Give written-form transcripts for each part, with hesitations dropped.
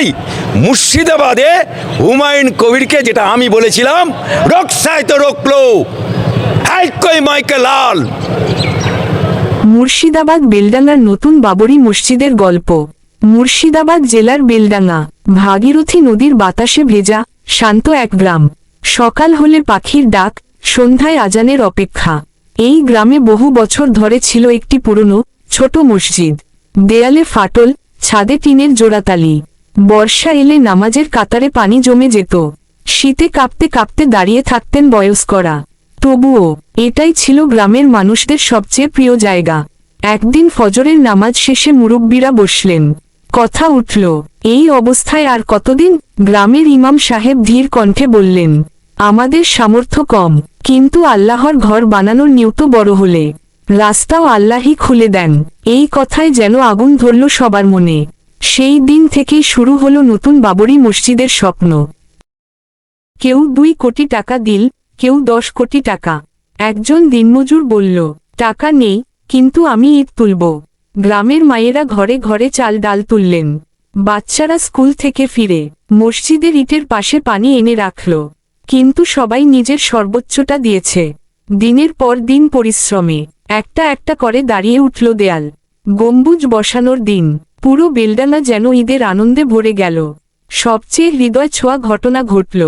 তাই মুর্শিদাবাদে হুমায়ুন কবিরকে, যেটা আমি বলেছিলাম, রক্সায় তো রোকলো হ্যাঁ কই মাইকে লাল। মুর্শিদাবাদ বেলডাঙ্গার নতুন বাবরি মসজিদের গল্প। মুর্শিদাবাদ জেলার বেলডাঙ্গা, ভাগীরথী নদীর বাতাসে ভেজা শান্ত এক গ্রাম। সকাল হলে পাখির ডাক, সন্ধ্যায় আজানের অপেক্ষা। এই গ্রামে বহু বছর ধরে ছিল একটি পুরনো ছোট মসজিদ। দেয়ালে ফাটল, ছাদে টিনের জোড়াতালি। বর্ষা এলে নামাজের কাতারে পানি জমে যেত। শীতে কাঁপতে কাঁপতে দাঁড়িয়ে থাকতেন বয়স্করা। তবুও এটাই ছিল গ্রামের মানুষদের সবচেয়ে প্রিয় জায়গা। একদিন ফজরের নামাজ শেষে মুরব্বীরা বসলেন। কথা উঠল, এই অবস্থায় আর কতদিন? গ্রামের ইমাম সাহেব ধীর কণ্ঠে বললেন, আমাদের সামর্থ্য কম, কিন্তু আল্লাহর ঘর বানানোর নিয়ত বড় হলে রাস্তাও আল্লাহই খুলে দেন। এই কথায় যেন আগুন ধরল সবার মনে। সেই দিন থেকেই শুরু হলো নতুন বাবরি মসজিদের স্বপ্ন। কেউ 2 কোটি টাকা দিল, কেউ 10 কোটি টাকা। একজন দিনমজুর বলল, টাকা নেই, কিন্তু আমি ইট তুলব। গ্রামের মায়েরা ঘরে ঘরে চাল ডাল তুললেন। বাচ্চারা স্কুল থেকে ফিরে মসজিদের ইটের পাশে পানি এনে রাখল। কিন্তু সবাই নিজের সর্বোচ্চটা দিয়েছে। দিনের পর দিন পরিশ্রমে একটা একটা করে দাঁড়িয়ে উঠল দেয়াল। গম্বুজ বসানোর দিন পুরো বেলডাঙ্গা যেন ঈদের আনন্দে ভরে গেল। সবচেয়ে হৃদয় ছোঁয়া ঘটনা ঘটল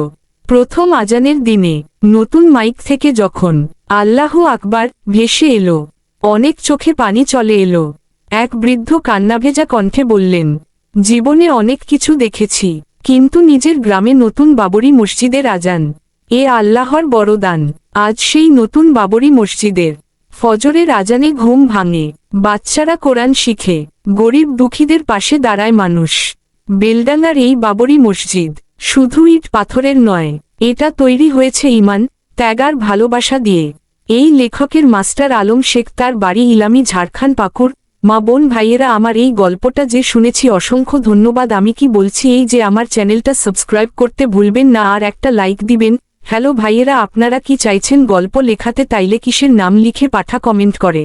প্রথম আজানের দিনে। নতুন মাইক থেকে যখন আল্লাহু আকবার ভেসে এলো, অনেক চোখে পানি চলে এলো। এক বৃদ্ধ কান্নাভেজা কণ্ঠে বললেন, জীবনে অনেক কিছু দেখেছি, কিন্তু নিজের গ্রামে নতুন বাবরি মসজিদের আজান, এ আল্লাহর বরদান। আজ সেই নতুন বাবরি মসজিদের ফজরের আজানে ঘুম ভাঙে, বাচ্চারা কোরআন শিখে, গরিব দুঃখীদের পাশে দাঁড়ায় মানুষ। বেলডাঙ্গার এই বাবরি মসজিদ শুধু ইট পাথরের নয়, এটা তৈরি হয়েছে ঈমান, ত্যাগ আর ভালোবাসা দিয়ে। এই লেখকের মাস্টার আলম শেখ, তার বাড়ি ইলামি, ঝাড়খণ্ড পাকুড়। মা বোন ভাইয়েরা, আমার এই গল্পটা যে শুনেছি অসংখ্য ধন্যবাদ। আমি কি বলছি, এই যে আমার চ্যানেলটা সাবস্ক্রাইব করতে ভুলবেন না আর একটা লাইক দিবেন। হ্যালো ভাইয়েরা, আপনারা কি চাইছেন গল্প লেখাতে? তাইলে কিসের নাম লিখে পাঠা কমেন্ট করে।